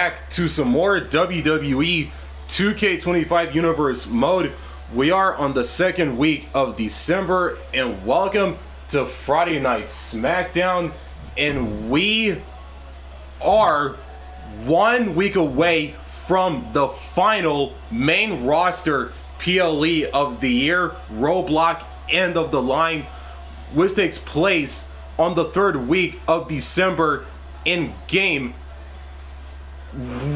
back to some more WWE 2K25 Universe mode. We are on the second week of December, and welcome to Friday Night SmackDown. And we are 1 week away from the final main roster PLE of the year, Roadblock End of the Line, which takes place on the third week of December in game.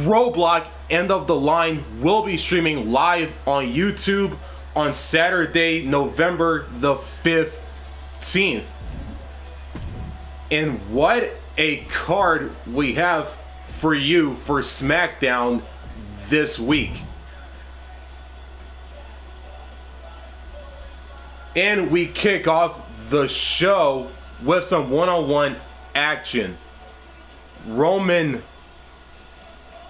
Roadblock End of the Line will be streaming live on YouTube on Saturday, November the 15th. And what a card we have for you for SmackDown this week. And we kick off the show with some one-on-one action. Roman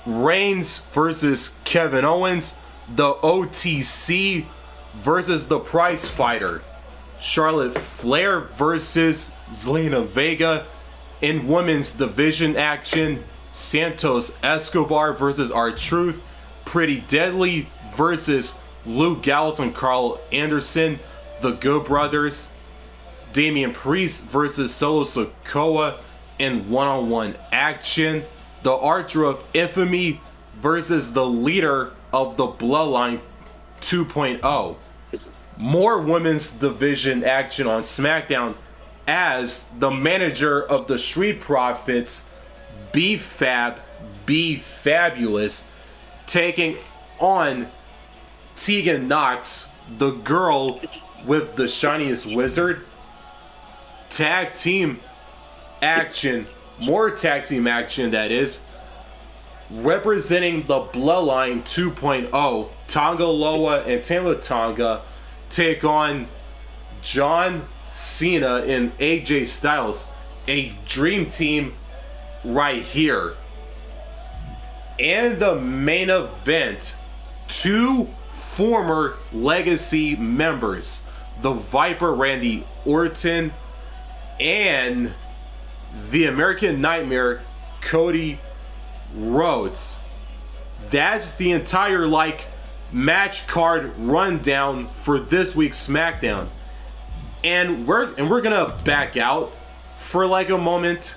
Reigns versus Kevin Owens, the OTC versus the Prizefighter, Charlotte Flair versus Zelina Vega. In women's division action, Santos Escobar versus R-Truth, Pretty Deadly versus Luke Gallows and Carl Anderson, the Good Brothers, Damian Priest versus Solo Sikoa in one-on-one action, the Archer of Infamy versus the leader of the Bloodline 2.0. More women's division action on SmackDown as the manager of the Street Profits, B-Fab, B-Fabulous, taking on Tegan Knox, the girl with the shiniest wizard. Tag team action, more tag team action that is, representing the Bloodline 2.0, Tonga Loa and Tama Tonga take on John Cena and AJ Styles, a dream team right here. And the main event, two former Legacy members, the Viper Randy Orton and the American Nightmare Cody Rhodes. That's the entire match card rundown for this week's SmackDown. And we're gonna back out for a moment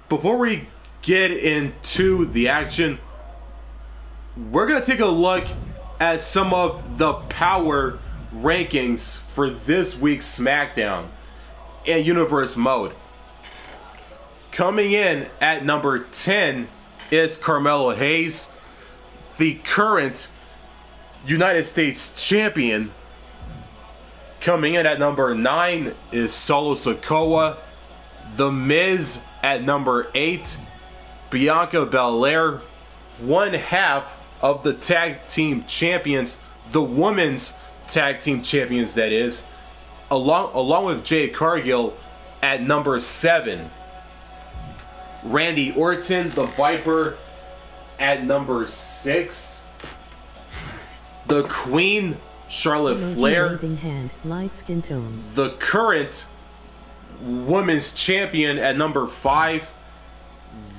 before we get into the action. We're gonna take a look at some of the power rankings for this week's SmackDown in Universe mode. Coming in at number 10 is Carmelo Hayes, the current United States champion. Coming in at number 9 is Solo Sikoa. The Miz at number 8. Bianca Belair, one half of the tag team champions, the women's tag team champions that is, along with Jade Cargill at number 7. Randy Orton, the Viper, at number 6. The Queen, Charlotte Flair, light skin tone, the current women's champion, at number 5.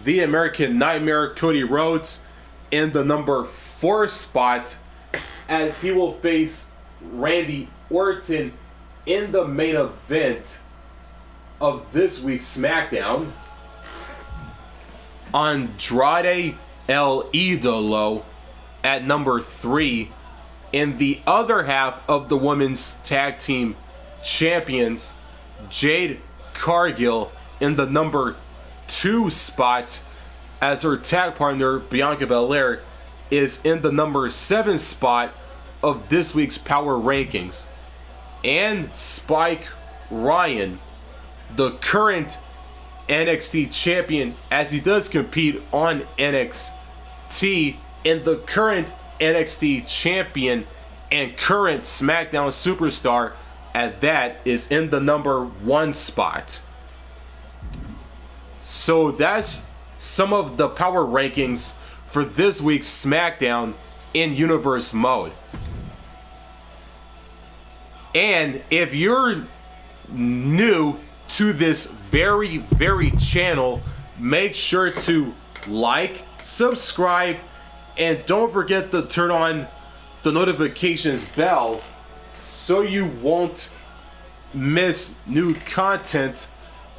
The American Nightmare, Cody Rhodes, in the number 4 spot, as he will face Randy Orton in the main event of this week's SmackDown. Andrade El Idolo at number 3. In the other half of the women's tag team champions, Jade Cargill in the number 2 spot, as her tag partner Bianca Belair is in the number 7 spot of this week's power rankings. And Spike Ryan, the current NXT champion, as he does compete on NXT, and the current NXT champion and current SmackDown superstar at that, is in the number 1 spot. So that's some of the power rankings for this week's SmackDown in Universe mode. And if you're new to this very channel, make sure to like, subscribe, and don't forget to turn on the notifications bell so you won't miss new content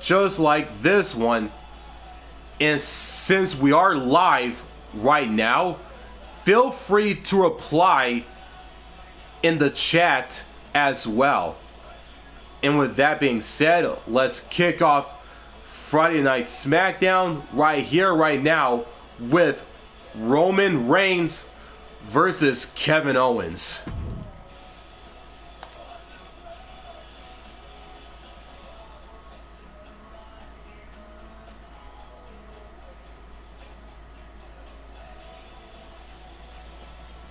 just like this one. And since we are live right now, feel free to reply in the chat as well. And with that being said, let's kick off Friday Night SmackDown right here, right now, with Roman Reigns versus Kevin Owens.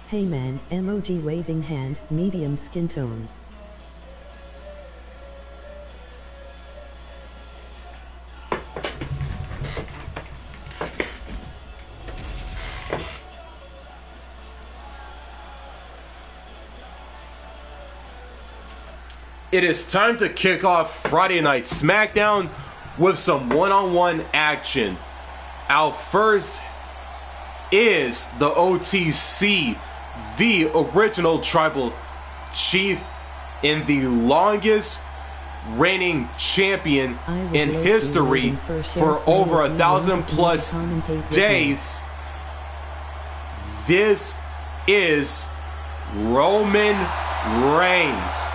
Hey man, emoji waving hand, medium skin tone. It is time to kick off Friday Night SmackDown with some one-on-one action. Out first is the OTC, the original tribal chief and the longest reigning champion in history for over 1,000+ days. This is Roman Reigns.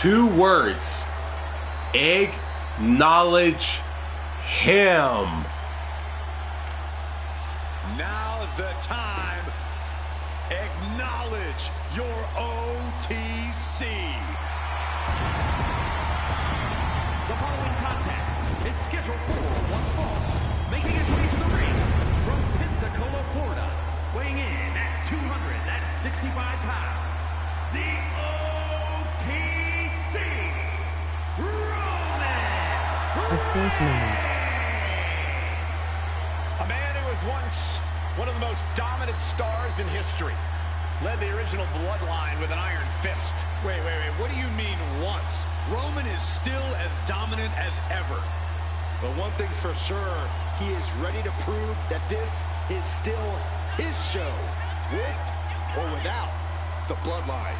2 words: acknowledge him. Now's the time. Acknowledge your OTC. The following contest is scheduled for one fall. Making his way to the ring from Pensacola, Florida, weighing in at 265 pounds, the OTC, Roman Of course man. A man who was once one of the most dominant stars in history. Led the original Bloodline with an iron fist. Wait. What do you mean once? Roman is still as dominant as ever. But one thing's for sure, he is ready to prove that this is still his show, with or without the Bloodline.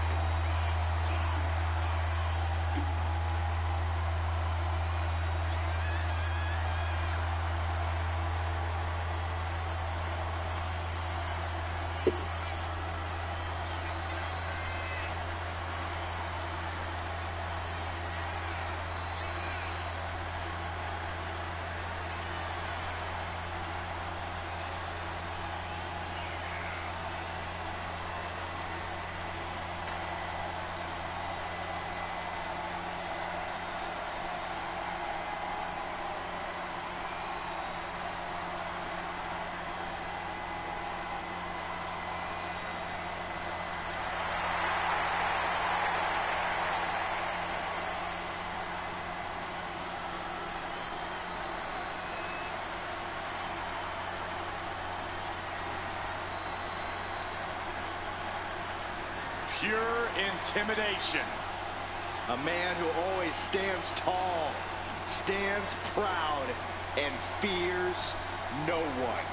Pure intimidation. A man who always stands tall, stands proud, and fears no one.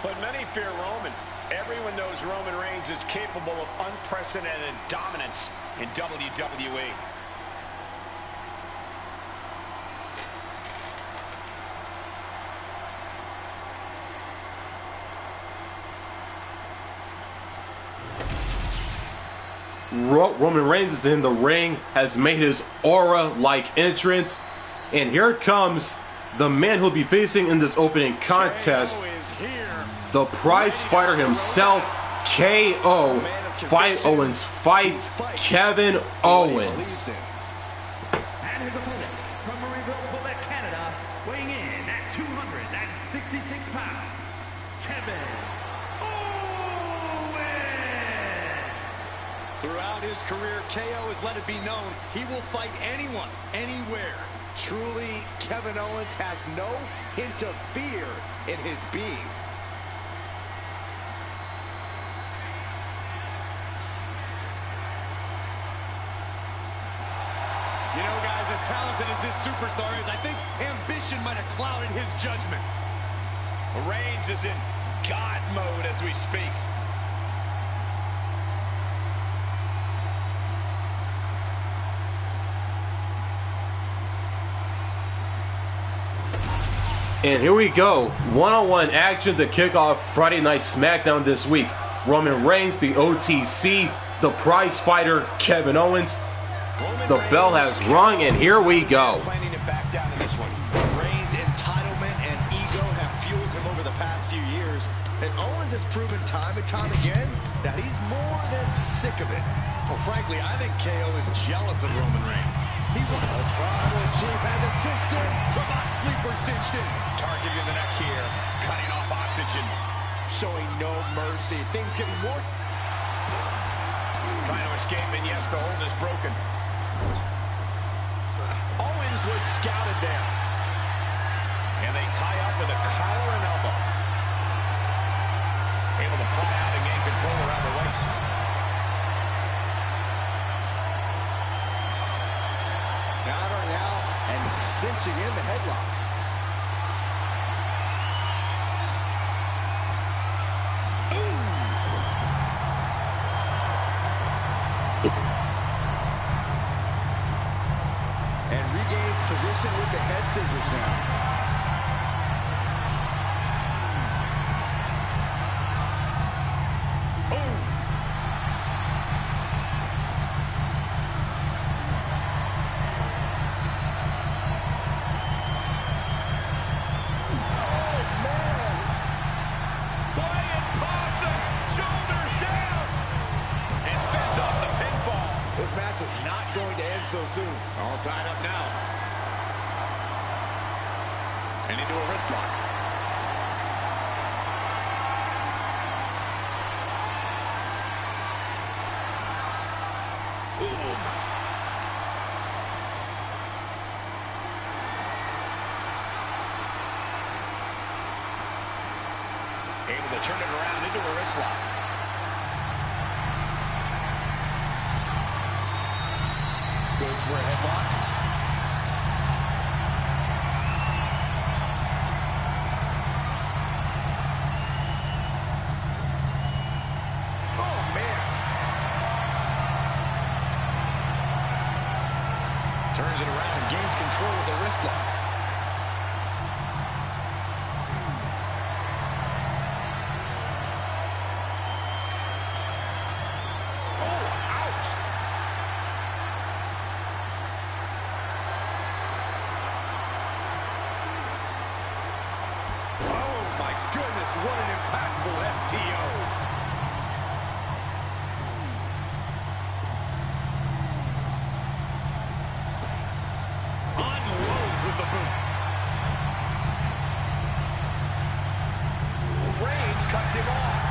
But many fear Roman. Everyone knows Roman Reigns is capable of unprecedented dominance in WWE. Roman Reigns is in the ring, has made his aura-like entrance, and here comes the man who'll be facing in this opening contest, the Prizefighter himself, KO. Fight Owens, fight Kevin Owens. and his opponent from Marieville, Quebec, Canada, weighing in at 266 pounds, Kevin Owens. Throughout his career, KO has let it be known he will fight anyone, anywhere. Truly, Kevin Owens has no hint of fear in his being. You know, guys, As talented as this superstar is, I think ambition might have clouded his judgment. Reigns is in God mode as we speak. And here we go, one-on-one action to kick off Friday Night SmackDown this week. Roman Reigns, the OTC, the Prizefighter, Kevin Owens. The bell has rung, and here we go. Planning to back down in this one. Reigns' entitlement and ego have fueled him over the past few years, and Owens has proven time and time again that he's more than sick of it. Well, frankly, I think KO is jealous of Roman Reigns. He wants The tribal chief has it cinched in. Tremont sleeper cinched in. Targeting the neck here, cutting off oxygen. Showing no mercy. Things getting more. Trying to escape, and yes, the hold is broken. Owens was scouted there. And they tie up with a collar and elbow. Able to pry out and gain control around the waist. Countering out and cinching in the headlock. And regains position with the head scissors now. This match is not going to end so soon. All tied up now. And into a wrist lock. Able to turn it around into a wrist lock. Goes for a headlock. Oh, man. Turns it around and gains control with the wrist lock. What an impactful STO. Unloads with the boot. Reigns cuts him off.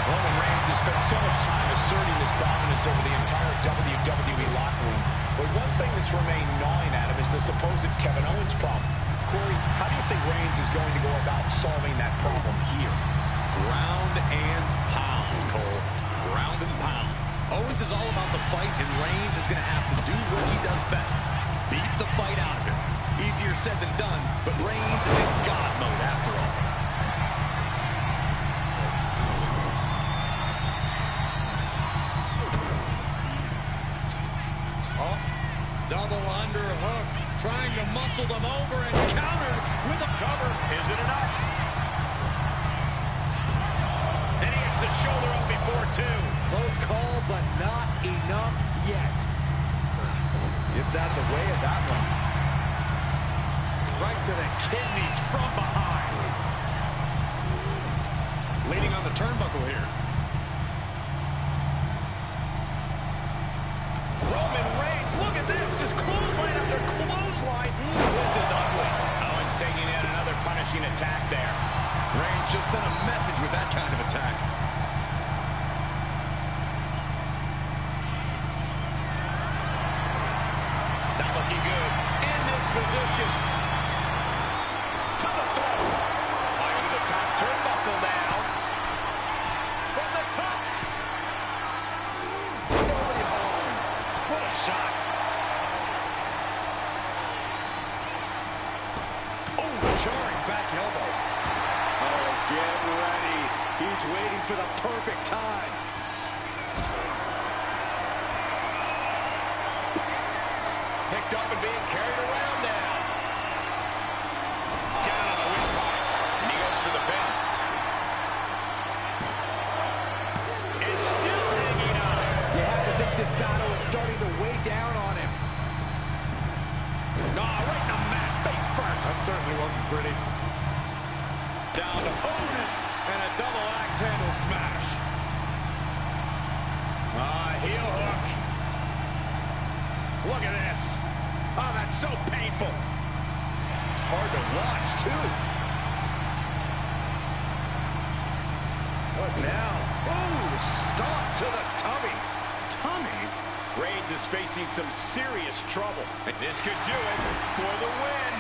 Roman Reigns has spent so much time asserting his dominance over the entire WWE locker room. But one thing that's remained gnawing at him is the supposed Kevin Owens problem. Corey, how do you think Reigns is going to go about solving that problem here? Ground and pound, Cole. Ground and pound. Owens is all about the fight, and Reigns is going to have to do what he does best. Beat the fight out of him. Easier said than done, but Reigns is in God mode after all. Oh, double underhook. Trying to muscle them over and counter with a cover. Is it enough? And he hits the shoulder up before two. Close call, but not enough yet. Gets out of the way of that one. Right to the kidneys from behind. Leaning on the turnbuckle here. Roman Reigns, look at this. Just clothesline after clothesline. This is ugly. Owens taking in another punishing attack there. Reigns just sent a message with that kind of attack. Not looking good. In this position. To the throat. Fire to the top turnbuckle now. From the top. Nobody home. What a shot. Jarring back elbow. Oh, get ready. He's waiting for the perfect time. Picked up and being carried around now. Down on the windpipe. And he goes for the pin. It's still hanging on. You have to think this battle is starting to weigh down on him. Right in the mat, face first. That certainly wasn't pretty. Down to Orton. And a double axe handle smash. Heel hook. Look at this. Oh, that's so painful. It's hard to watch, too. What now? Ooh, stomp to the tummy. Tummy? Reigns is facing some serious trouble. This could do it for the win.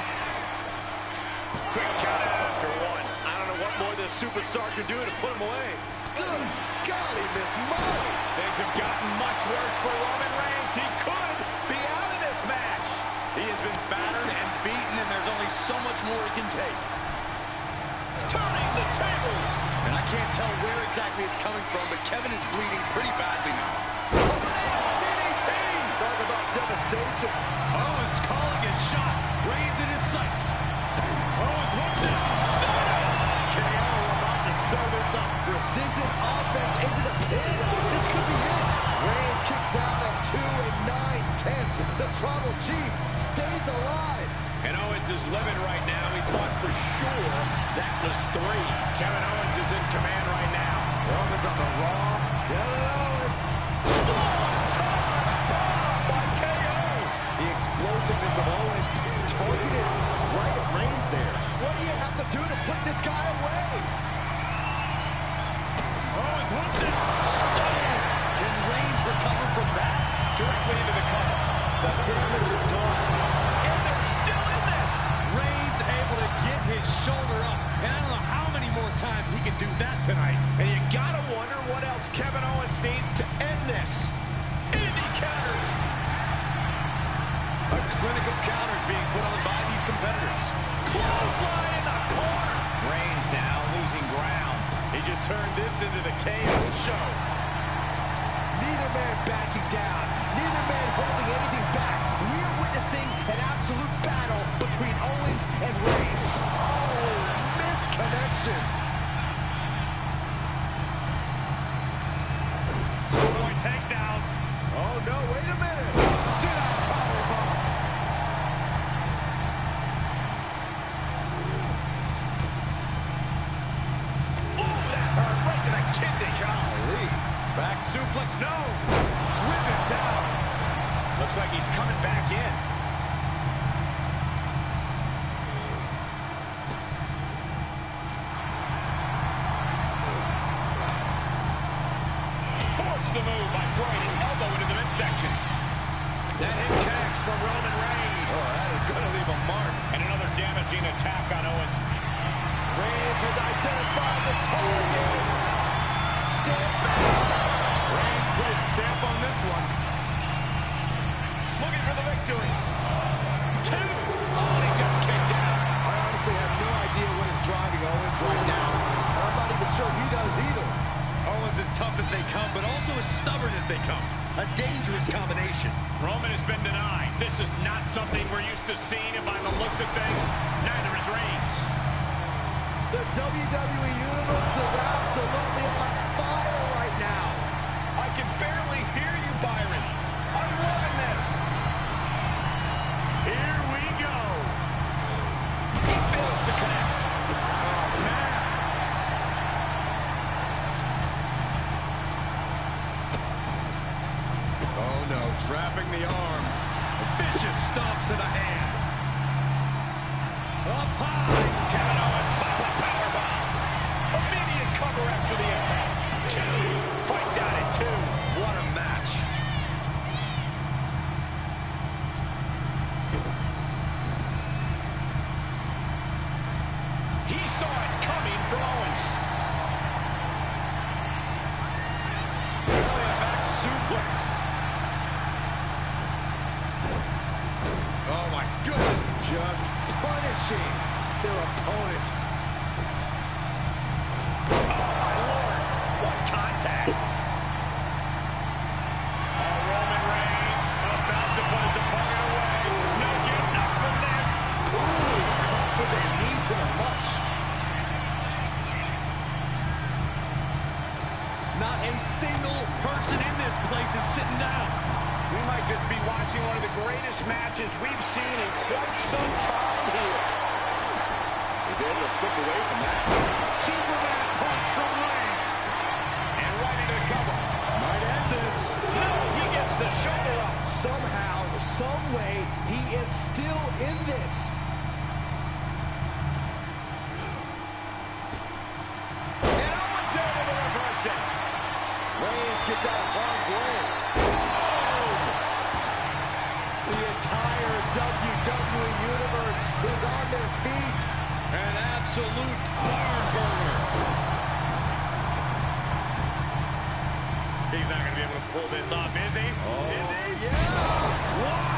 Quick count out after one. I don't know what more this superstar can do to put him away. Good golly, Miss Molly. Things have gotten much worse for Roman Reigns. He could be out of this match. He has been battered and beaten, and there's only so much more he can take. Turning the tables. And I can't tell where exactly it's coming from, but Kevin is bleeding pretty badly now. DDT. Talk about devastation. Owens calling his shot. Reigns in his sights. Owens hooks it. Stunner. KO about to sew this up. Precision offense into the pin. This could be it. Reigns kicks out at 2 9/10. The Tribal Chief stays alive. And Owens is livid right now. He thought for sure that was 3. Kevin Owens is in command right now. Owens on the Raw. Kevin Owens. By KO. The explosiveness of Owens targeted right at Reigns there. What do you have to do to put this guy away? Owens hooks it. Stunner. Can Reigns recover from that? Directly into the cover. The damage is done. And they're still in this. Reigns able to get his shoulder up, and I don't know how many more times he can do that tonight. And you gotta wonder what else Kevin Owens needs to end this. Easy counters. A clinic of counters being put on by these competitors. Clothesline in the corner. Reigns now losing ground. He just turned this into the KO show. Neither man backing down. Neither man holding anything back. We are witnessing an absolute battle between Owens and Reigns. Oh, missed connection. Schoolboy takedown. Oh, no, wait a minute. Sit out powerbomb. Ooh, that hurt right to the kidney. Golly. Back suplex, no. Driven down. Looks like he's coming back in. Force the move by throwing an elbow into the midsection. That hit connects from Roman Reigns. Oh, that is going to leave a mark. And another damaging attack on Owens. Reigns has identified the target. Step back. Reigns put his stamp on this one. Looking for the victory. 2. Oh, and he just kicked out. I honestly have no idea what is driving Owens right now. I'm not even sure he does either. Owens as tough as they come, but also as stubborn as they come. A dangerous combination. Roman has been denied. This is not something we're used to seeing, and by the looks of things, neither is Reigns. The WWE Universe is absolutely on fire right now. I can barely hear you, Byron. I'm loving this. Here we go. He fails to connect. Oh, man. Oh no, trapping the arm. Vicious stomps to the hand. Up high. Kevin Owens pop-up powerbomb. Immediate cover after the impact. 2. Fights out at 2. What a match. He saw it coming from Owens. Belly back suplex. Oh my goodness. Just punishing. their opponent. Oh, my Lord. What contact. Roman Reigns about to put his opponent away. No getting up from this. Ooh, caught with a knee to the mush. Not a single person in this place is sitting down. We might just be watching one of the greatest matches we've seen in quite some time here. He's able to slip away from that. Superman punch from Reigns. And right into the cover. Might end this. No, he gets the shoulder up. Somehow, some way, he is still in this. And Owens able to reverse it. Reigns gets out of harm's way. The entire WWE Universe is on their feet. An absolute barn burner. He's not going to be able to pull this off, is he? Oh, Is he? yeah. Wow.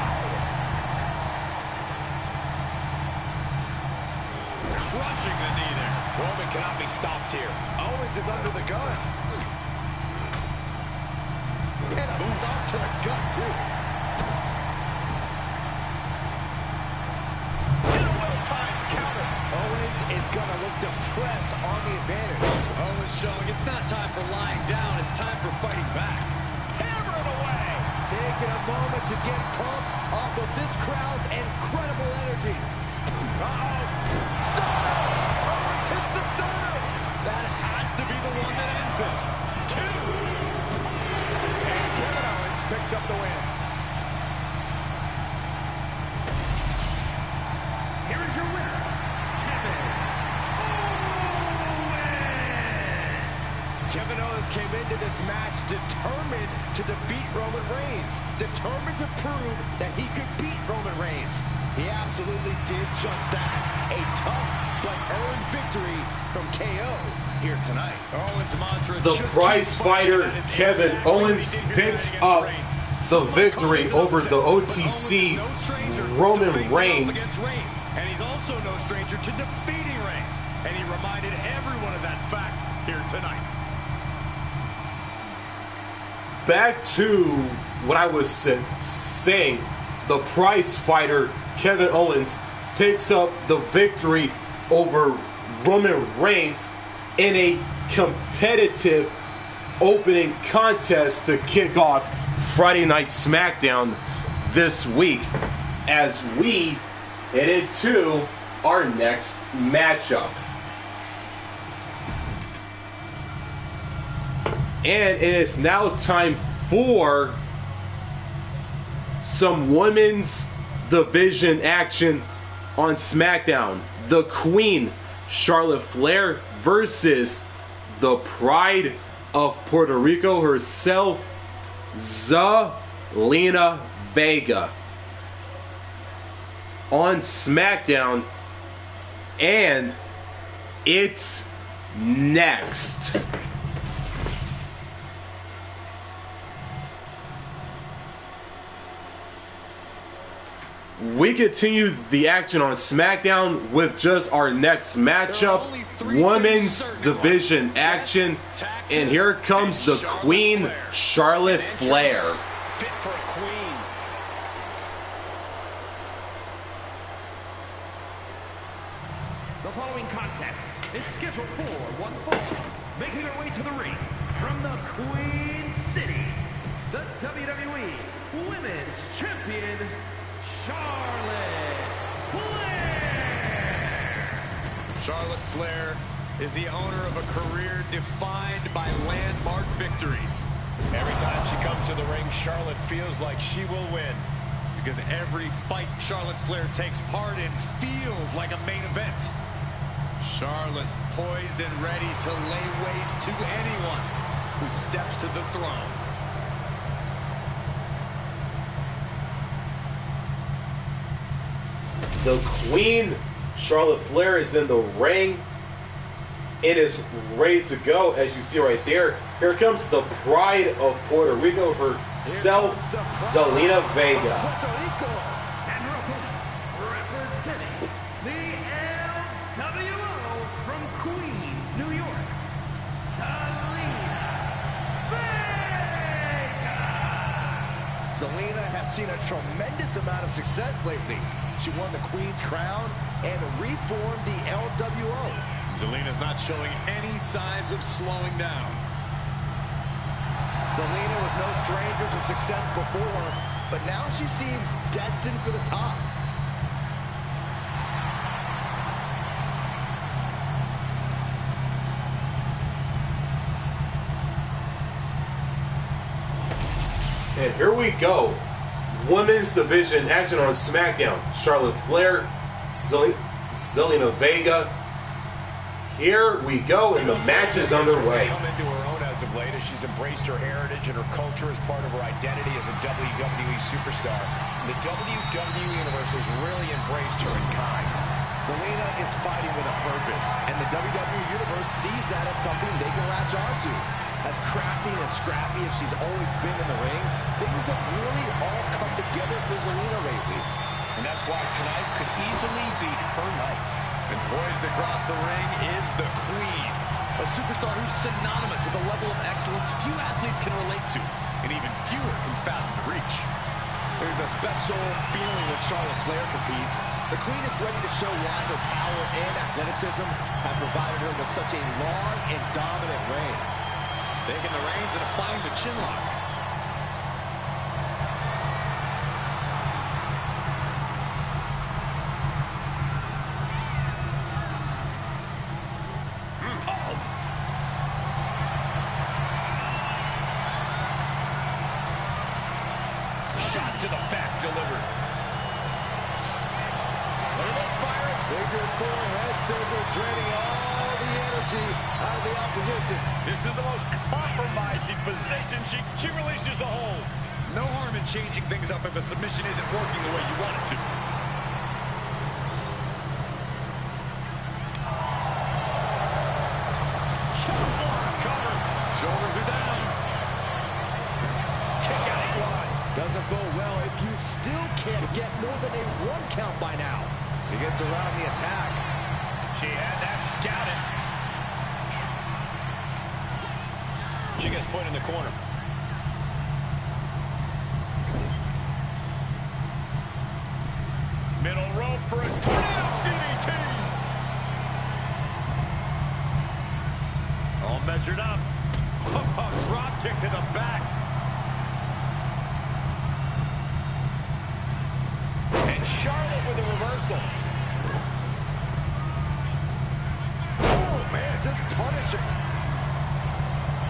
Crushing the knee there. Roman cannot be stopped here. Owens is under the gun. And a stop to the gut, too. In a well-timed counter. Owens is going to look to press on the advantage. Owens showing it's not time for lying down, it's time for fighting back. Hammer it away. Taking a moment to get pumped off of this crowd's incredible energy. Uh-oh. Stunner. Owens hits the stunner. That has to be the one that ends this. And Kevin Owens picks up the win. Here is your winner, Kevin Owens. Kevin Owens came into this match determined to defeat Roman Reigns, determined to prove that he could beat Roman Reigns. He absolutely did just that. A tough but earned victory from KO here tonight. Owens' mantra is The just prize keep fighting. fighter That is Kevin exactly Owens what he did picks against up Reigns. the Some might victory call this over upset, the but Owens OTC is no stranger to Roman facing off Reigns. against Reigns. And he's also no stranger to defeating Reigns. And he reminded everyone of that fact here tonight. Back to what I was saying, the prize fighter Kevin Owens picks up the victory over Roman Reigns in a competitive opening contest to kick off Friday Night SmackDown this week as we head into our next matchup. And it is now time for some women's division action on SmackDown. The Queen, Charlotte Flair, versus the Pride of Puerto Rico herself, Zelina Vega. On SmackDown, and it's next. We continue the action on SmackDown with just our next matchup, women's division action, and here comes the Queen, Charlotte Flair. Fit for a queen. The following contest is scheduled for one fall. Making her way to the ring from the Queen City, the WWE Women's Champion, Charlotte Flair. Charlotte Flair is the owner of a career defined by landmark victories. Every time she comes to the ring, Charlotte feels like she will win. Because every fight Charlotte Flair takes part in feels like a main event. Charlotte poised and ready to lay waste to anyone who steps to the throne. The Queen, Charlotte Flair, is in the ring. It is ready to go, as you see right there. Here comes the Pride of Puerto Rico herself, Zelina Vega. And her opponent, representing the NWO from Queens, New York, Zelina Vega. Zelina has seen a tremendous amount of success lately. She won the Queen's Crown and reformed the LWO. Zelina's not showing any signs of slowing down. Zelina was no stranger to success before, but now she seems destined for the top. And here we go. Women's division action on SmackDown. Charlotte Flair, Zelina Vega. Here we go, and the match is underway. Come into her own as of late as she's embraced her heritage and her culture as part of her identity as a WWE superstar. The WWE Universe has really embraced her in kind. Zelina is fighting with a purpose, and the WWE Universe sees that as something they can latch onto. As crafty and scrappy as she's always been in the ring, things have really all come together for Zelina lately. And that's why tonight could easily be her night. And poised across the ring is the Queen. A superstar who's synonymous with a level of excellence few athletes can relate to, and even fewer can fathom to reach. There's a special feeling when Charlotte Flair competes. The Queen is ready to show why her power and athleticism have provided her with such a long and dominant reign. Taking the reins and applying the chin lock. Shot to the back delivered. Look at this, Byron. Bigger forehead saber draining all the energy out of the opposition. This is the most compromising position. She releases the hold. No harm in changing things up if a submission isn't working the way you want it to. Cover. Shoulders are down. Kick out at one. Doesn't bode well if you still can't get more than a 1 count by now. She gets around the attack. She had that scouted. She gets put in the corner. Middle rope for a tornado DDT. All measured up. Drop kick to the back. And Charlotte with a reversal. Oh, man, just punishing.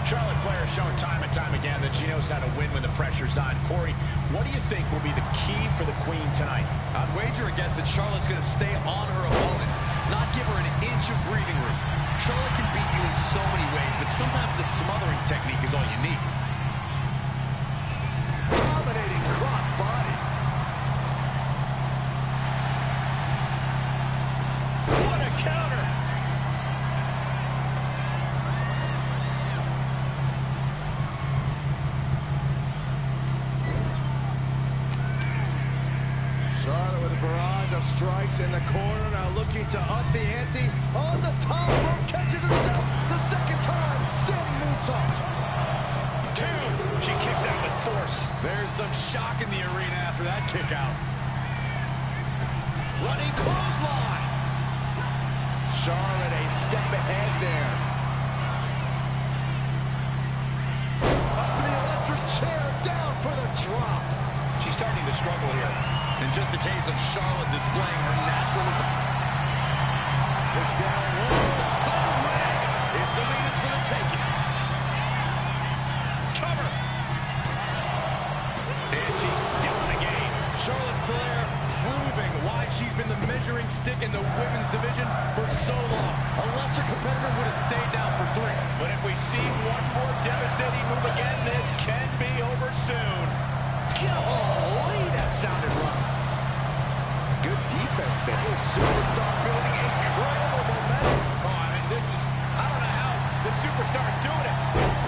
Charlotte Flair has shown time and time again that she knows how to win when the pressure's on. Corey, what do you think will be the key for the Queen tonight? I'd wager against that Charlotte's going to stay on her opponent, not give her an inch of breathing room. Charlotte can beat you in so many ways, but sometimes the smothering technique is all you need. Dominating crossbody. What a counter! Charlotte with a barrage of strikes in the corner, now looking to up the ante on the top rope, catches herself the second time, standing moonsault. Two. She kicks out with force. There's some shock in the arena after that kick out. Running clothesline. Charlotte a step ahead there. Up to the electric chair, down for the drop. She's starting to struggle here. In just a case of Charlotte displaying her natural... Look down low. Oh, man. It's Zelina's for the taking. Cover. And she's still in the game. Charlotte Flair proving why she's been the measuring stick in the women's division for so long. A lesser competitor would have stayed down for 3. But if we see one more devastating move again, this can be over soon. Golly, that sounded rough. Good defense there. Superstar building incredible momentum. Oh, I mean, this is... I don't know how the superstar's doing it.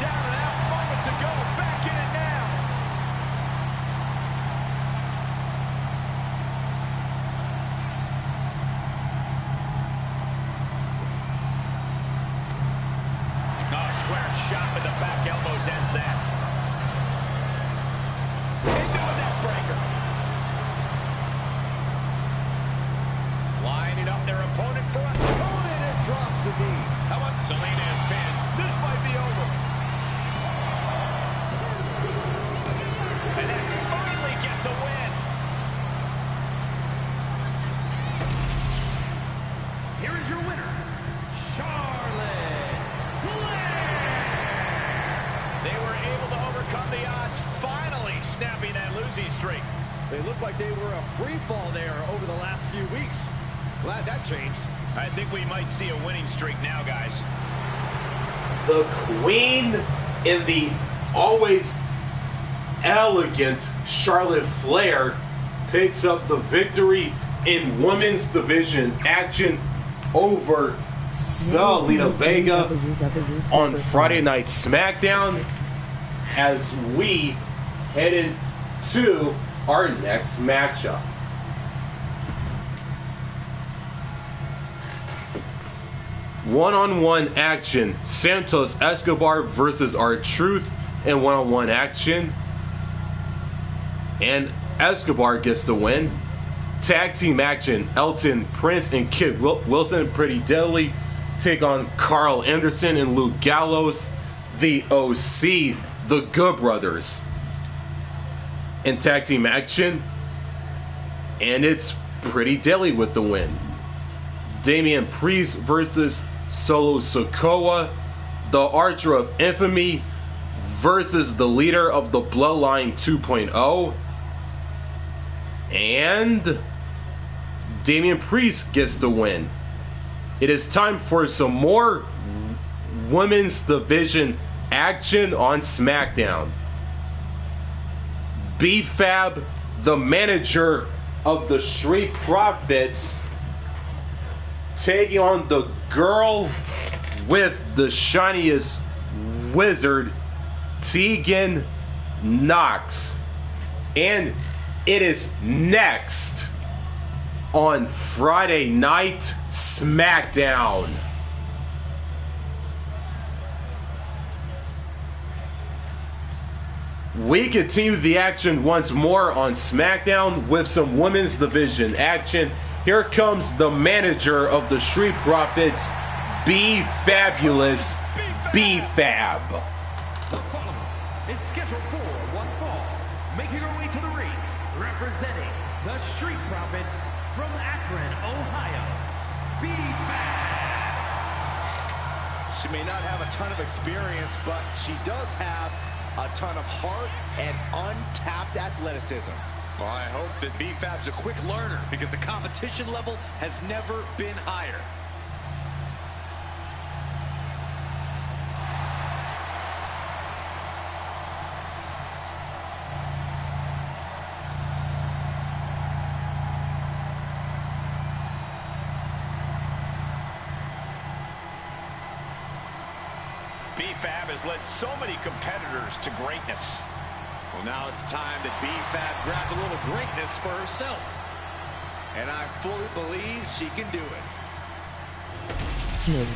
Down and out moments ago. Back in it now. square shot with the back elbows ends that. Into a neck breaker. Lining up their opponent for a Conan and drops the knee. How about Zelina is pinned? This might be over. And then finally gets a win. Here is your winner, Charlotte Flair. They were able to overcome the odds, finally snapping that losing streak. They looked like they were a free fall there over the last few weeks. Glad that changed. I think we might see a winning streak now, guys. The Queen in the always elegant Charlotte Flair picks up the victory in women's division action over Zelina Vega on Friday Night SmackDown as we head into our next matchup. One-on-one action, Santos Escobar versus R-Truth in one-on-one action. And Escobar gets the win. Tag team action, Elton, Prince, and Kid Wilson, Pretty Deadly, take on Carl Anderson and Luke Gallows, the OC, the Good Brothers. In tag team action, and it's Pretty Deadly with the win. Damian Priest versus Solo Sikoa, the Archer of Infamy versus the leader of the Bloodline 2.0. And Damian Priest gets the win. It is time for some more women's division action on SmackDown. B-Fab, the manager of the Street Profits, taking on the girl with the shiniest wizard, Tegan Nox. And it is next on Friday Night SmackDown. We continue the action once more on SmackDown with some women's division action. Here comes the manager of the Street Profits, B-Fabulous, B-Fab. The following is scheduled for one fall, making her way to the ring, representing the Street Profits from Akron, Ohio, B-Fab. She may not have a ton of experience, but she does have a ton of heart and untapped athleticism. Well, I hope that B-Fab's a quick learner because the competition level has never been higher. B-Fab has led so many competitors to greatness. Well, now it's time that B-Fab grabbed a little greatness for herself. And I fully believe she can do it.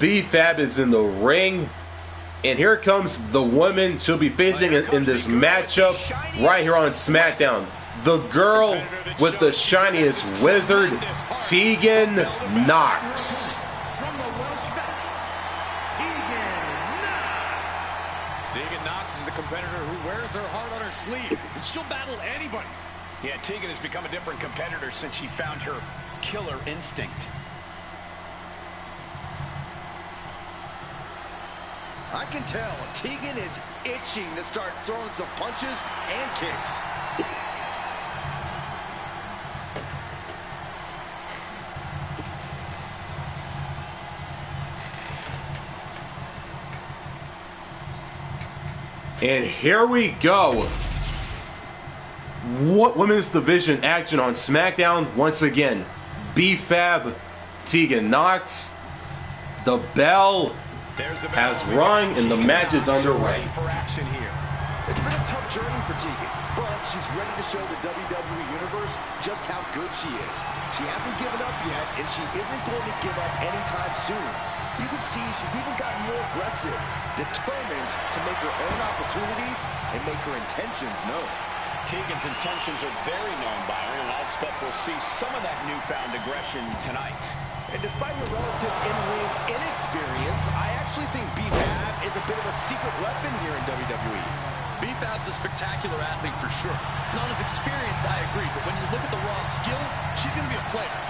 B-Fab is in the ring. And here comes the woman she'll be facing in this matchup right here on SmackDown. The girl with the shiniest wizard, Tegan Nox. From the Welsh Valleys, Tegan Nox. Tegan Nox is a competitor who wears her heart on her sleeve, and she'll battle anybody. Yeah, Tegan has become a different competitor since she found her killer instinct. I can tell Tegan is itching to start throwing some punches and kicks. And here we go. What women's division action on SmackDown once again. B-Fab, Tegan Nox. The bell has rung and the match is underway. For action here. It's been a tough journey for Tegan, but she's ready to show the WWE Universe just how good she is. She hasn't given up yet, and she isn't going to give up anytime soon. You can see she's even gotten more aggressive, determined to make her own opportunities and make her intentions known. Tegan's intentions are very known, Byron, and I expect we'll see some of that newfound aggression tonight. And despite her relative in-ring inexperience, I actually think B-Fab is a bit of a secret weapon here in WWE. B-Fab's a spectacular athlete for sure. Not as experienced, I agree, but when you look at the raw skill, she's going to be a player.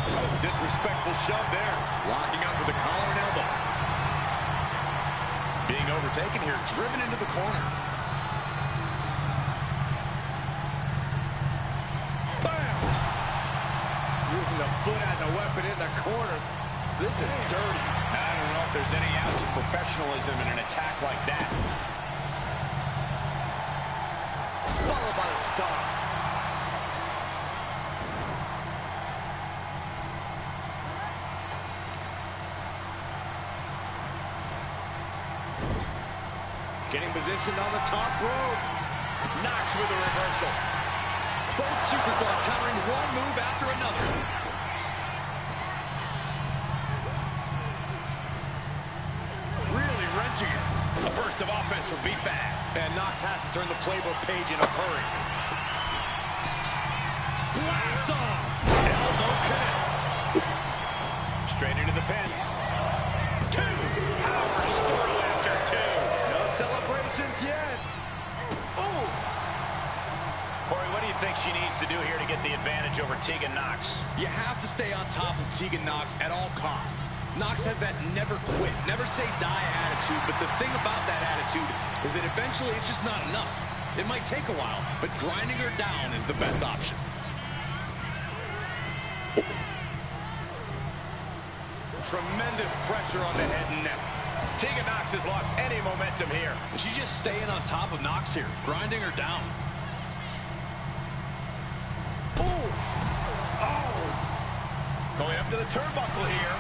Oh, disrespectful shove there. Locking up with the collar and elbow. Being overtaken here, driven into the corner. Bam! Using the foot as a weapon in the corner. This is dirty. I don't know if there's any ounce of professionalism in an attack like that. Followed by the stomp. Getting positioned on the top rope. Knocks with a reversal. Both superstars countering one move after another. Really wrenching it. A burst of offense from B-Fab. And Knox has to turn the playbook page in a hurry. Blast off! Elbow connects. Straight into the pin. Two. Power through after two. No celebrations yet. Oh! Corey, what do you think she needs to do here to get the advantage over Tegan Knox? You have to stay on top of Tegan Knox at all costs. Knox has that never quit, never say die attitude, but the thing about that attitude is that eventually it's just not enough. It might take a while, but grinding her down is the best option. Tremendous pressure on the head and neck. Tegan Knox has lost any momentum here. She's just staying on top of Knox here, grinding her down. Oof! Oh! Going up to the turnbuckle here.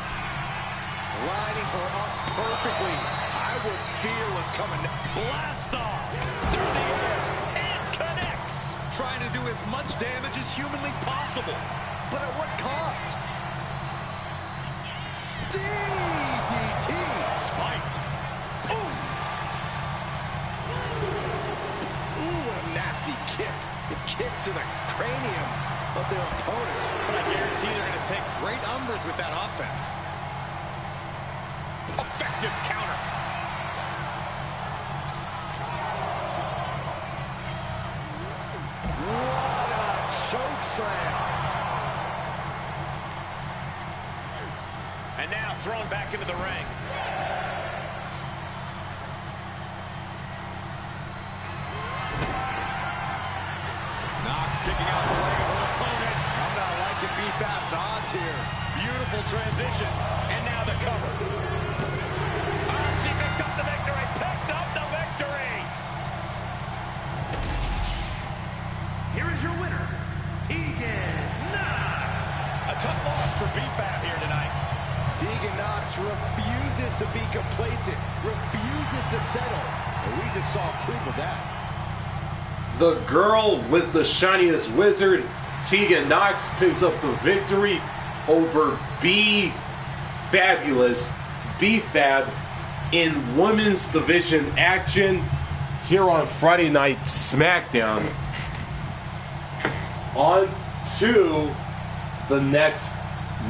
Lining her up perfectly. I was fear was coming. Blast off! Through the air. And connects. Trying to do as much damage as humanly possible. But at what cost? DDT! Spiked. Ooh! Ooh, what a nasty kick. Kicks to the cranium of their opponent. But I guarantee they're going to take great umbrage with that offense. Effective counter. What a choke slam. And now thrown back into the ring. Knox kicking out the leg of her opponent. I'm not liking B-Fab's odds here. Beautiful transition. And now the cover. Oh, she picked up the victory. Picked up the victory. Here is your winner, Tegan Knox. A tough loss for B-Fab here tonight. Tegan Knox refuses to be complacent, refuses to settle. And we just saw proof of that. The girl with the shiniest wizard, Tegan Knox, picks up the victory over B-Fabulous, B-Fab, in women's division action here on Friday Night SmackDown. On to the next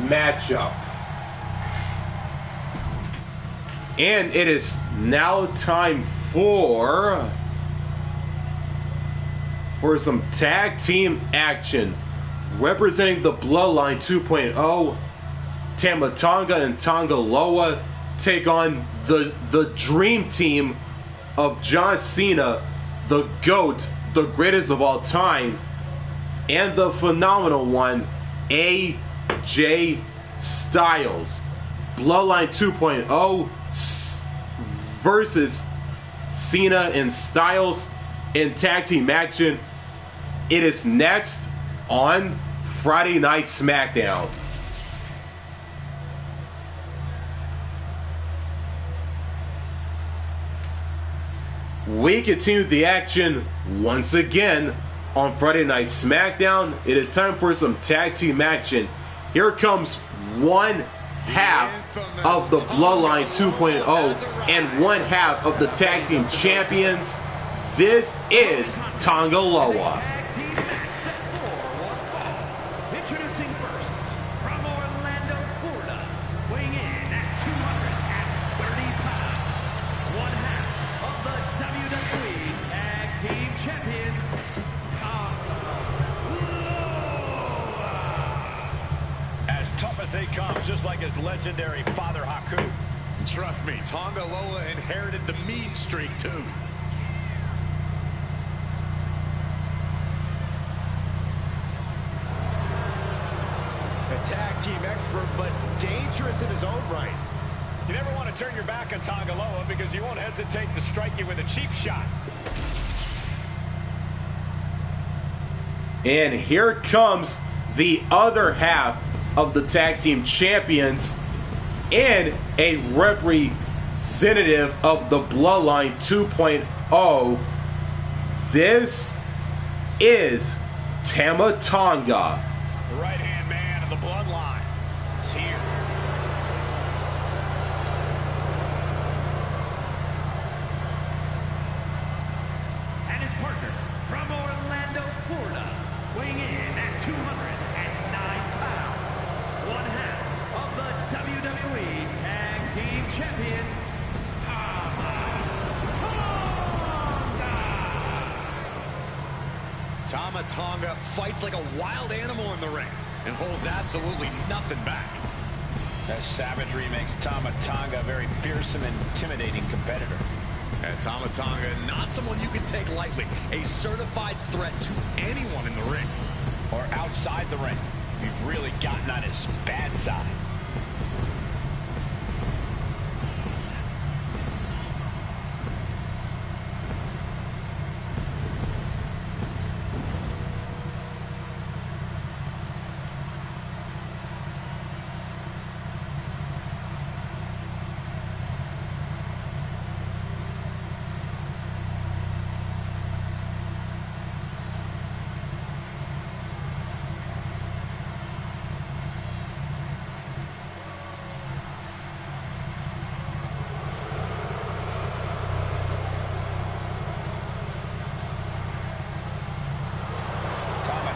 matchup. And it is now time for some tag team action. Representing the Bloodline 2.0, Tama Tonga and Tonga Loa take on the dream team of John Cena, the GOAT, the greatest of all time, and the phenomenal one, AJ Styles. Bloodline 2.0 versus Cena and Styles in tag team action. It is next on Friday Night SmackDown. We continue the action once again on Friday Night SmackDown. It is time for some tag team action here comes one half of the Bloodline 2.0 and one half of the tag team champions. This is Tonga Loa. Introducing first, from Orlando, Florida, weighing in at 230 pounds, one half of the WWE Tag Team Champions, Tonga Loa. As tough as they come, just like his legendary father Haku. Trust me, Tonga Loa inherited the mean streak too. Tag team expert, but dangerous in his own right. You never want to turn your back on Tonga Loa because he won't hesitate to strike you with a cheap shot. And here comes the other half of the tag team champions and a representative of the Bloodline 2.0. This is Tama Tonga. The right-hand man of the Bloodline is here. And his partner, from Orlando, Florida, weighing in at 209 pounds, one half of the WWE Tag Team Champions, Tama Tonga fights like a wild animal in the ring and holds absolutely nothing back. That savagery makes Tama Tonga a very fearsome and intimidating competitor. And Tama Tonga, not someone you can take lightly. A certified threat to anyone in the ring. Or outside the ring, if you've really gotten on his bad side.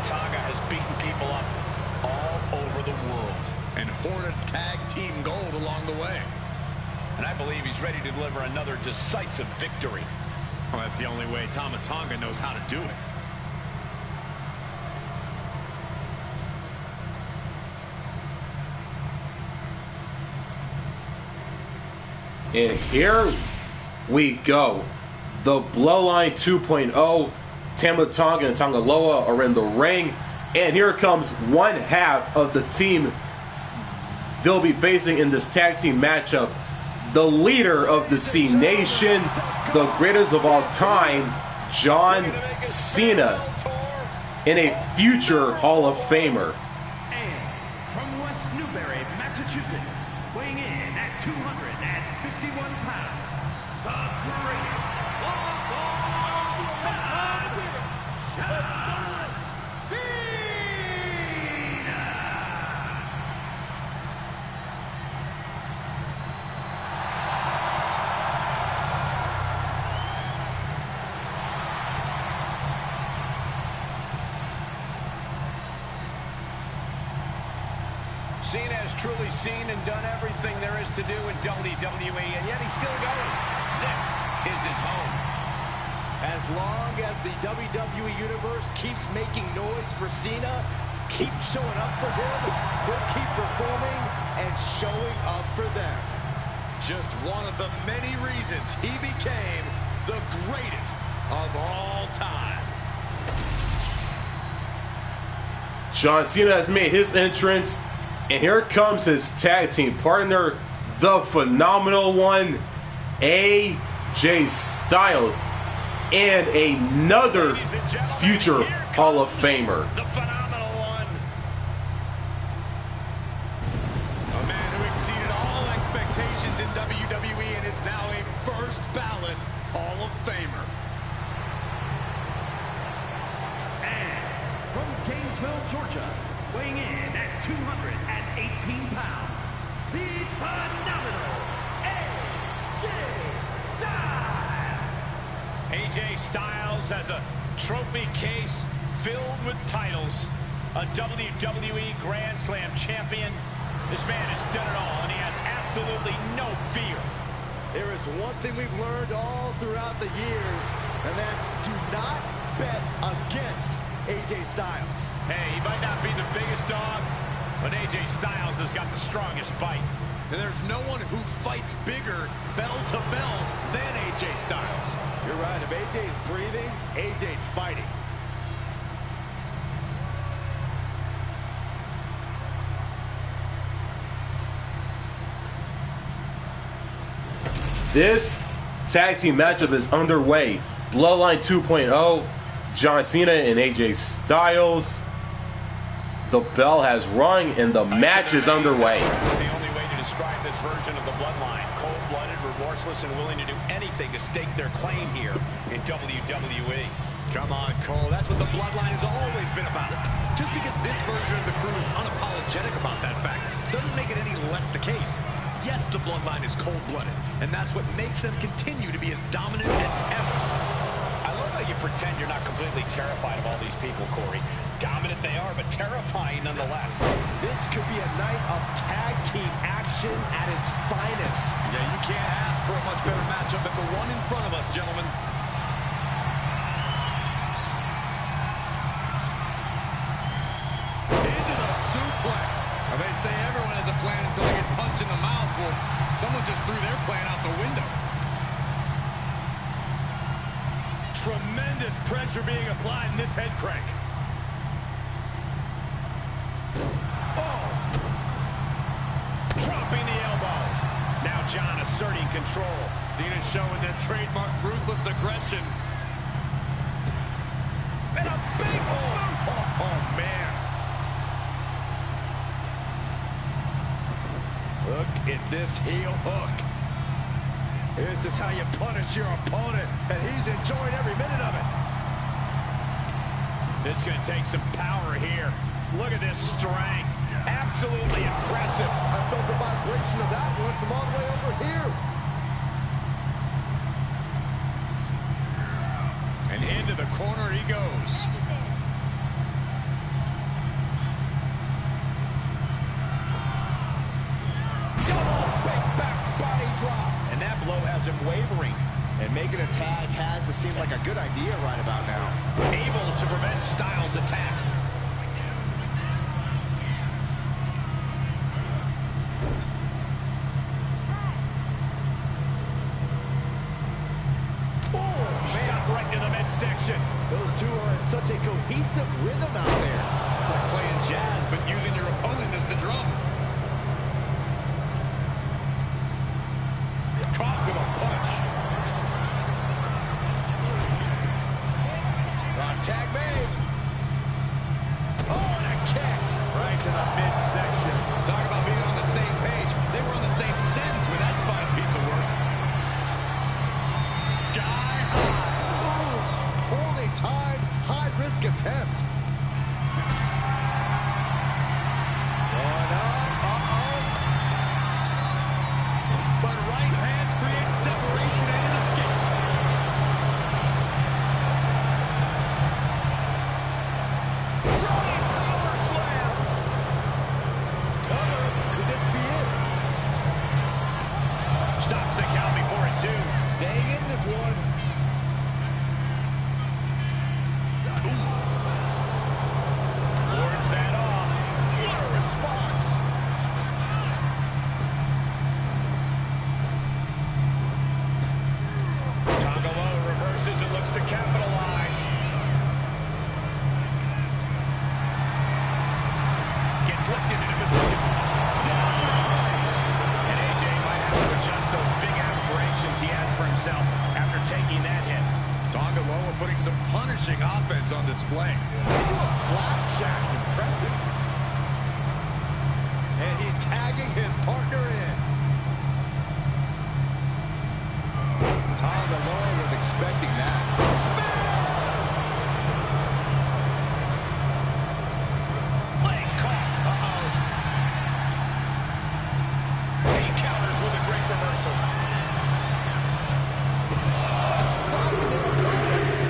Tonga has beaten people up all over the world. And hoarded tag team gold along the way. And I believe he's ready to deliver another decisive victory. Well, that's the only way Tama Tonga knows how to do it. And here we go. The Bloodline 2.0, Tama Tonga and Tonga Loa are in the ring. And here comes one half of the team they'll be facing in this tag team matchup. The leader of the C Nation, the greatest of all time, John Cena, and a future Hall of Famer. And from West Newbury, Massachusetts, weighing in at 251 pounds, the greatest of all time, John Cena! Cena has truly seen and done everything there is to do in WWE, and yet he's still going. This is his home. As long as the WWE Universe keeps making noise for Cena, keep showing up for him, he'll keep performing and showing up for them. Just one of the many reasons he became the greatest of all time. John Cena has made his entrance, and here comes his tag team partner, the phenomenal one, AJ Styles, and another future Hall of Famer. The phenomenal one. A man who exceeded all expectations in WWE and is now a first ballot Hall of Famer. And from Gainesville, Georgia, weighing in at 200 Styles has a trophy case filled with titles. A WWE Grand Slam champion. This man has done it all, and he has absolutely no fear. There is one thing we've learned all throughout the years, and that's do not bet against AJ Styles. Hey, he might not be the biggest dog, but AJ Styles has got the strongest bite. And there's no one who fights bigger, bell to bell, than AJ Styles. You're right. If AJ's breathing, AJ's fighting. This tag team matchup is underway. Bloodline 2.0, John Cena and AJ Styles. The bell has rung and the match is underway. That's the only way to describe this version of the Bloodline. Cold-blooded, remorseless, and willing to do anything to stake their claim here in WWE. Come on, Cole. That's what the Bloodline has always been about. Just because this version of the crew is unapologetic about that fact doesn't make it any less the case. Yes, the Bloodline is cold-blooded, and that's what makes them continue to be as dominant as ever. I love how you pretend you're not completely terrified of all these people, Corey. Dominant they are, but terrifying nonetheless. This could be a night of tag team action at its finest. Yeah, you can't ask for a much better matchup than the one in front of us, gentlemen. Into the suplex. Now, they say everyone has a plan until they get punched in the mouth. Well, someone just threw their plan out the window. Tremendous pressure being applied in this head crank. Dropping the elbow. Now John asserting control. Cena showing that trademark ruthless aggression. And a big boot. Oh, man. Look at this heel hook. This is how you punish your opponent, and he's enjoying every minute of it. This is going to take some power here. Look at this strength. Absolutely impressive. I felt the vibration of that one from all the way over here. And into the corner he goes. Double big back body drop. And that blow has him wavering. And making a tag has to seem like a good idea right about now. Able to prevent Styles' attack. Section. Those two are in such a cohesive rhythm out there. It's like playing jazz, but using your opponent as the drum. Caught with a punch. Tag made. Oh, and a kick. Right to the midsection. Talk about being on the same page. They were on the same sentence with that fine piece of work. Sky high. Time, high-risk attempt. One up, But right hands create separation and an escape. Running power slam. Cover. Could this be it? Stops the count before it, too. Staying in this one. After taking that hit. Tonga putting some punishing offense on display. Into a flapjack. Impressive. And he's tagging his partner in. Tonga was expecting that. Legs caught. He counters with a great reversal. Stopping their opponent.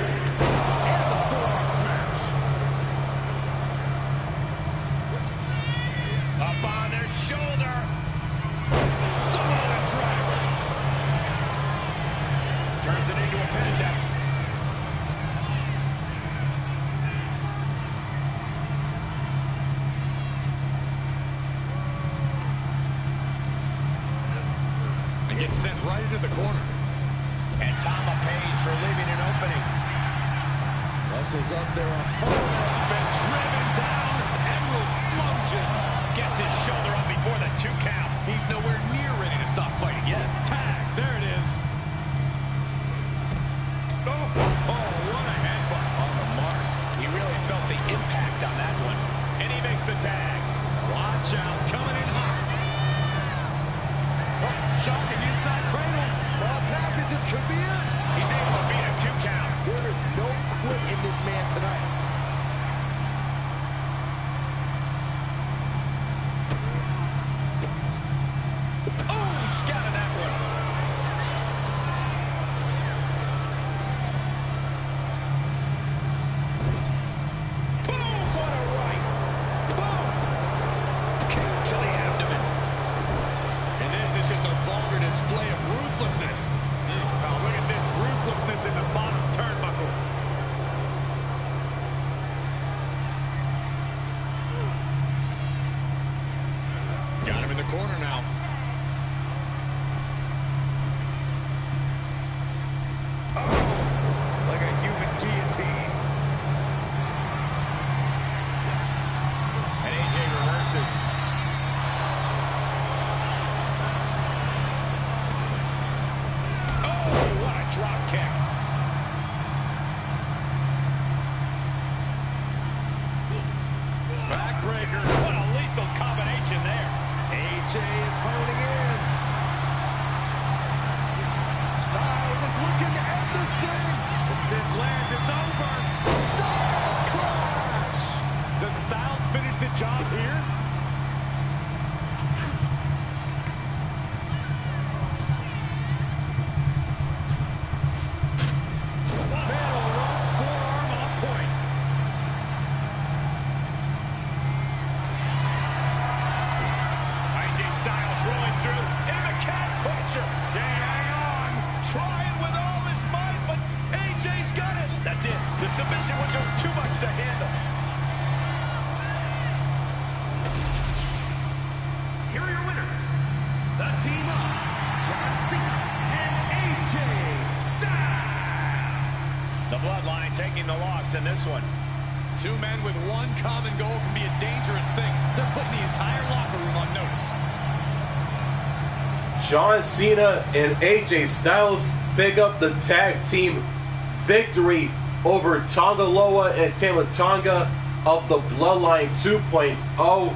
shoulder. Samoan driver. Turns it into a pin attempt. And gets sent right into the corner. And Tama pays for leaving an opening. Wrestles up their opponent. Been driven down. Emerald Flosion gets his shoulder up before the 2 count. He's nowhere near ready to stop fighting yet. Tag, there it is. Oh, what a headbutt. On the mark. He really felt the impact on that one. And he makes the tag. Watch out, coming in hot. Oh, shocking inside cradle. Well, packages could be it. He's able to beat a 2 count. There is no quit in this man tonight. Oh, scouted that one. Boom, what a right. Boom. Kick to the abdomen. And this is just a vulgar display of ruthlessness. Oh, look at this ruthlessness in the bottom turnbuckle. Got him in the corner now. Like a human guillotine. And AJ reverses. Oh, what a drop kick. Backbreaker. What a lethal combination there. AJ is honing in. Styles is looking to end this thing. If this lands, it's over. Styles crash. Does Styles finish the job here? Middle rope forearm on point. AJ Styles rolling through into the cat crusher. Can't hang on. Trying with all his might, but AJ's got it. That's it. The submission was just too much to handle. Here are your winners, the team of John Cena and AJ Styles. The Bloodline taking the loss in this one. Two men with one common goal can be a dangerous thing. They're putting the entire locker room on notice. John Cena and AJ Styles pick up the tag team victory over Tonga Loa and Tama Tonga of the Bloodline 2.0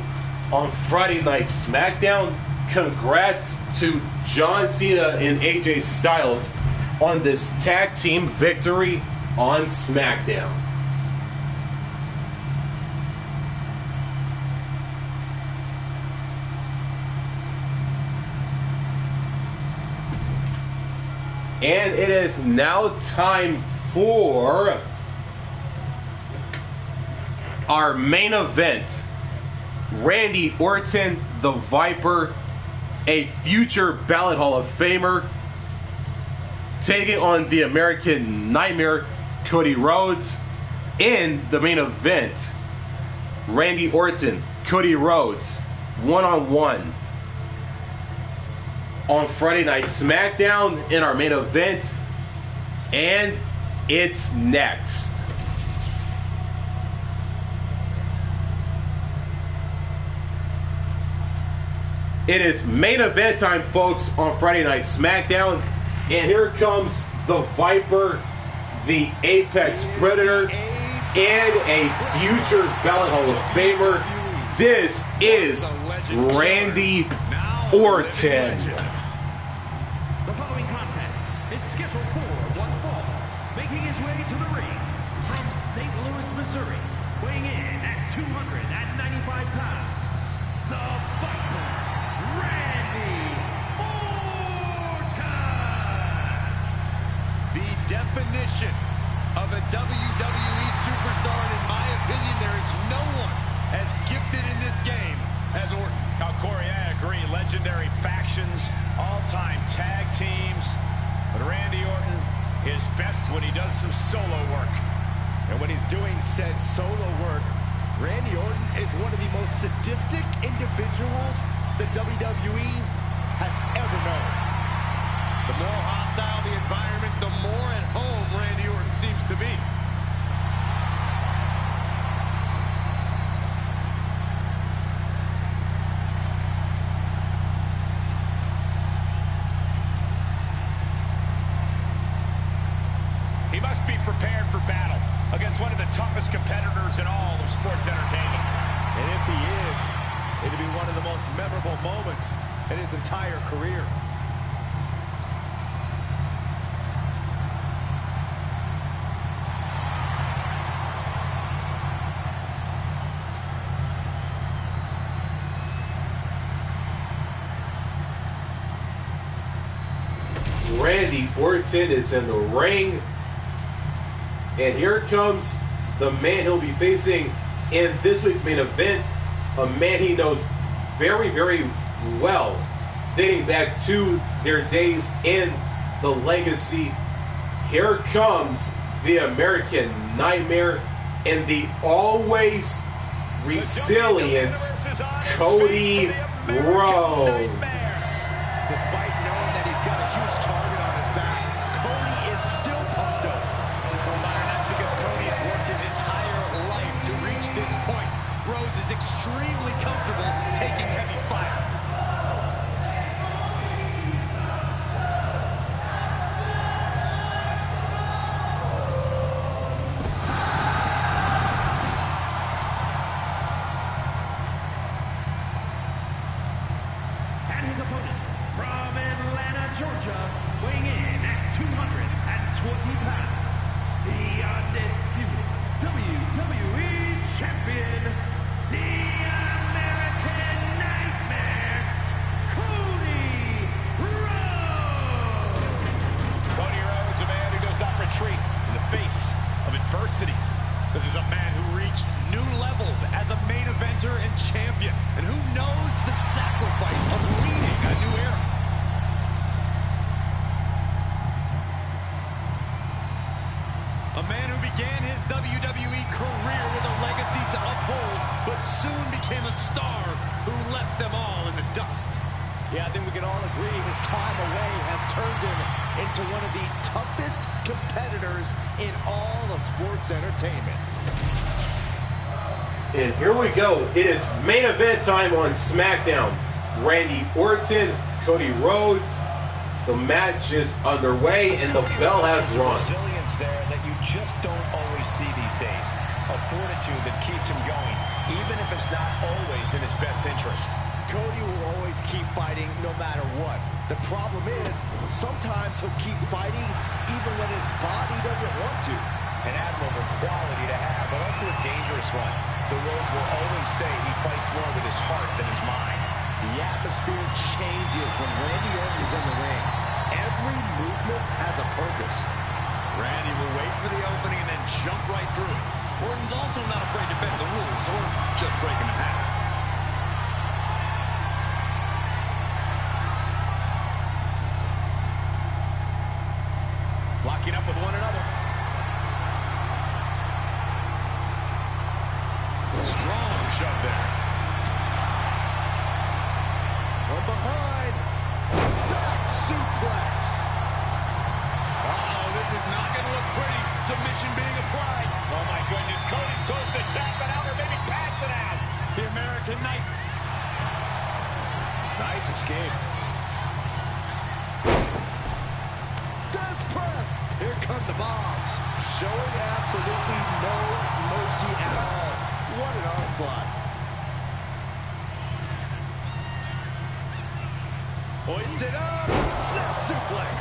on Friday Night SmackDown. Congrats to John Cena and AJ Styles on this tag team victory on SmackDown. And it is now time for our main event. Randy Orton, the Viper, a future Ballot Hall of Famer, taking on the American Nightmare, Cody Rhodes. In the main event, Randy Orton, Cody Rhodes, one-on-one. On Friday Night SmackDown in our main event, and it's next. It is main event time, folks, on Friday Night SmackDown, and here comes the Viper, the Apex Predator, and a future Ballot Hall of Famer. This is Randy Orton. The following contest is scheduled for one fall. Making his way to the ring from St. Louis, Missouri, weighing in at 295 pounds, the Viper, Randy Orton. The definition of a WWE superstar, and in my opinion, there is no one as gifted in this game as Orton. Corey, legendary factions, all-time tag teams. But Randy Orton is best when he does some solo work. And when he's doing said solo work, Randy Orton is one of the most sadistic individuals the WWE has ever known. The more hostile the environment, the more at home Randy Orton seems to be. He must be prepared for battle against one of the toughest competitors in all of sports entertainment. And if he is, it'll be one of the most memorable moments in his entire career. Randy Orton is in the ring. And here comes the man he'll be facing in this week's main event. A man he knows very, very well, dating back to their days in the Legacy. Here comes the American Nightmare and the always resilient Cody Rhodes. Despite knowing that he's got a huge target on his back, Cody is still pumped up. No matter that's because Cody has worked his entire life to reach this point. Rhodes is extremely comfortable taking heavy fire. And his opponent from Atlanta, Georgia, weighing in at 220 pounds, the undisputed WWE Champion, the American Nightmare, Cody Rhodes. Cody Rhodes, a man who does not retreat in the face of adversity. This is a man who reached new levels as a main eventer and champion, and who knows the sacrifice of leading a new era. A man who began his WWE career with a legacy to uphold, but soon became a star who left them all in the dust. Yeah, I think we can all agree his time away has turned him into one of the toughest competitors in all of sports entertainment. And here we go. It is main event time on SmackDown. Randy Orton, Cody Rhodes. The match is underway and the bell has rung. Resilience there that you just don't always see these days. A fortitude that keeps him going, even if it's not always in his best interest. Cody will always keep fighting no matter what. The problem is, sometimes he'll keep fighting even when his body doesn't want to. An admirable quality to have, but also a dangerous one. The Rhodes will always say he fights more with his heart than his mind. The atmosphere changes when Randy Orton is in the ring. Every movement has a purpose. Randy will wait for the opening and then jump right through it. Orton's also not afraid to bend the rules or just break them in half. Locking up with one another. Strong shove there. From behind, back suplex. Uh-oh, this is not going to look pretty. Submission being applied. Oh my goodness, Cody's close to tapping out or maybe passing out. The American Night. Nice escape. Death press. Here come the bombs. Showing absolutely no mercy at all. What an onslaught. Hoisted up. Snap suplex.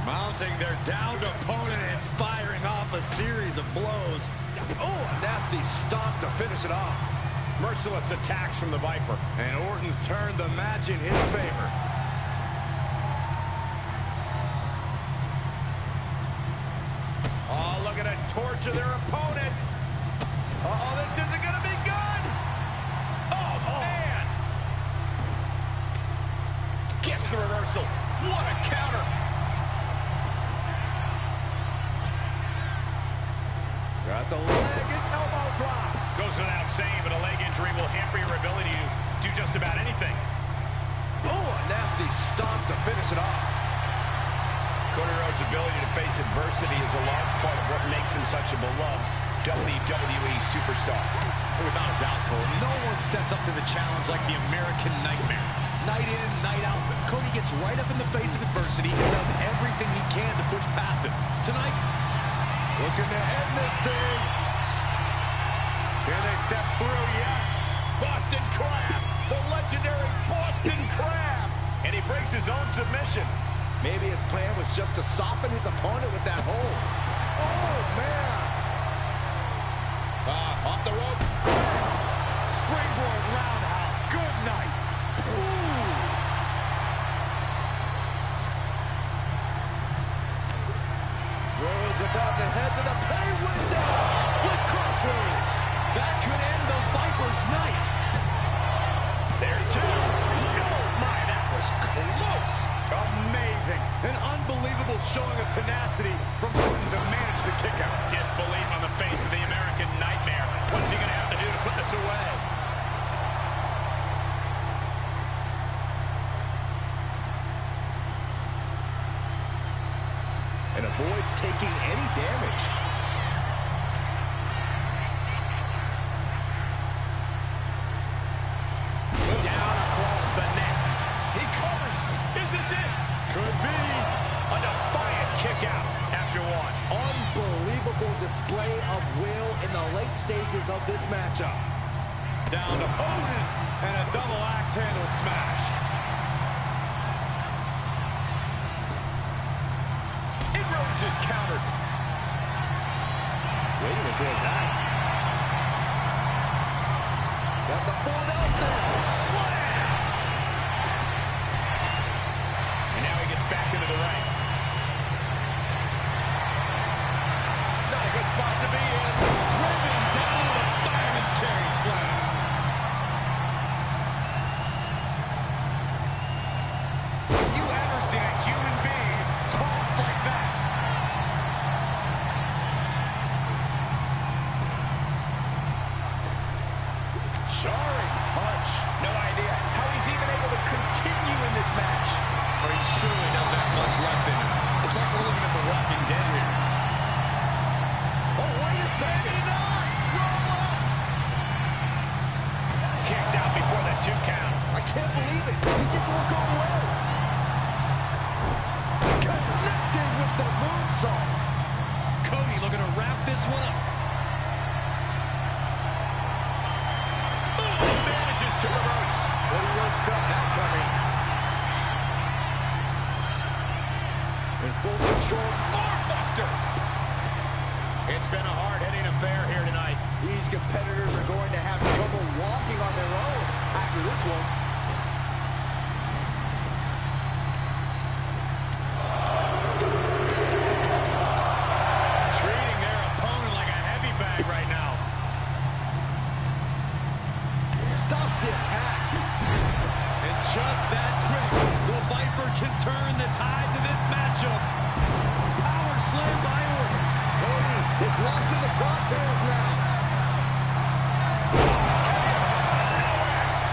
Mounting their downed opponent and firing off a series of blows. Oh, a nasty stomp to finish it off. Merciless attacks from the Viper. And Orton's turned the match in his favor. Oh, look at it torture their opponent. Uh-oh, this isn't going to be good. Oh, man. Gets the reversal. What a counter. Got the leg and elbow drop. Goes without saying, but a leg injury will hamper your ability to do just about anything. Oh, a nasty stomp to finish it off. Cody Rhodes' ability to face adversity is a large part of what makes him such a beloved WWE superstar. Without a doubt, Cole, no one steps up to the challenge like the American Nightmare. Night in, night out, Cody gets right up in the face of adversity and does everything he can to push past it. Tonight, looking to end this thing. Can they step through? Yes. Boston Crab, the legendary Boston Crab. And he breaks his own submission. Maybe his plan was just to soften his opponent with that hold. Oh, man. Off the rope. Springboard roundhouse. Good night. Ooh. Rhodes about to head to the pay window with crossroads. that could end the Viper's night. There's two. Oh, my, that was close. Amazing. An unbelievable showing of tenacity from Orton to manage the kick out. Disbelief on the face of the American Nightmare. What's he going to have to do to put this away? And avoids taking any damage. Down across the neck. He covers. Is this it? Could be. A defiant kick out after one. Unbelievable display of will in the late stages of this matchup. Down to Owens and a double axe handle smash. Rhodes is countered. Waiting to build that. Got the full Nelson. Slam! And now he gets back into the ring. Not a good spot to be in. Driven down with a fireman's carry slam. Have you ever seen a human being tossed like that? Jarring punch. No idea how he's even able to continue in this match. Or he surely doesn't have much left in him. It's like we're looking at the Walking Dead here. Oh, wait a second. Roll up. Kicks out before the 2 count. I can't believe it. He just won't go away. Connected with the moonsault. Cody looking to wrap this one up. Manages to reverse. Cody Rhodes felt that coming. In full control. Armbuster. It's been a hard-hitting affair here tonight. These competitors are going to have trouble walking on their own after this one. Treating their opponent like a heavy bag right now. Stops the attack. And just that quick, the Viper can turn the tides of this matchup. Power slam by Orton. Cody is locked in the crosshairs now.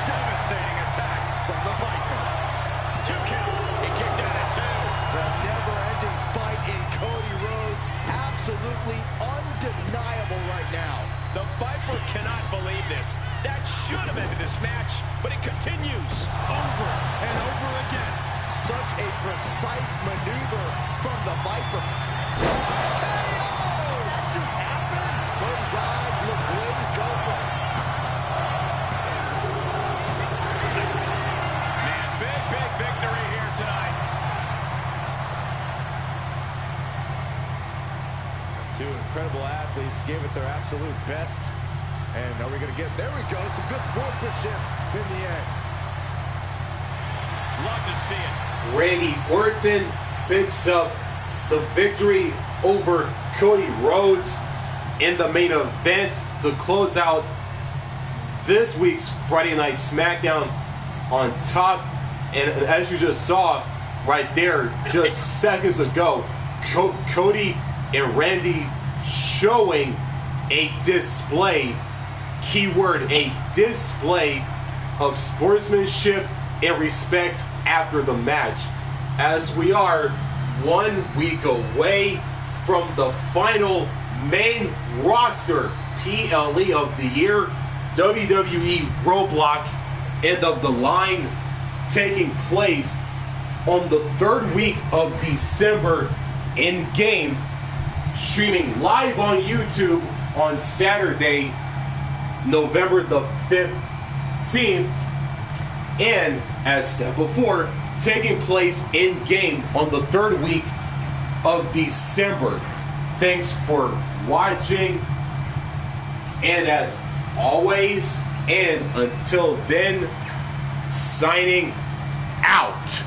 Devastating attack from the Viper. 2 count. He kicked out at 2. The never-ending fight in Cody Rhodes. Absolutely undeniable right now. The Viper cannot believe this. That should have ended this match, but it continues. Over and over again. Such a precise maneuver from the Viper. KO! That just happened. Cody's eyes look glazed over. Man, big victory here tonight. Two incredible athletes gave it their absolute best. And are we going to get... There we go. Some good sportsmanship in the end. Love to see it. Randy Orton picks up the victory over Cody Rhodes in the main event to close out this week's Friday Night SmackDown. On top, And as you just saw right there, just seconds ago, Cody and Randy showing a display, keyword, a display of sportsmanship and respect after the match. As we are 1 week away from the final main roster PLE of the year, WWE Roadblock, end of the line, taking place on the 3rd week of December in game, streaming live on YouTube on Saturday, November the 15th, and as said before, taking place in game on the 3rd week of December. Thanks for watching, and as always, and until then, signing out.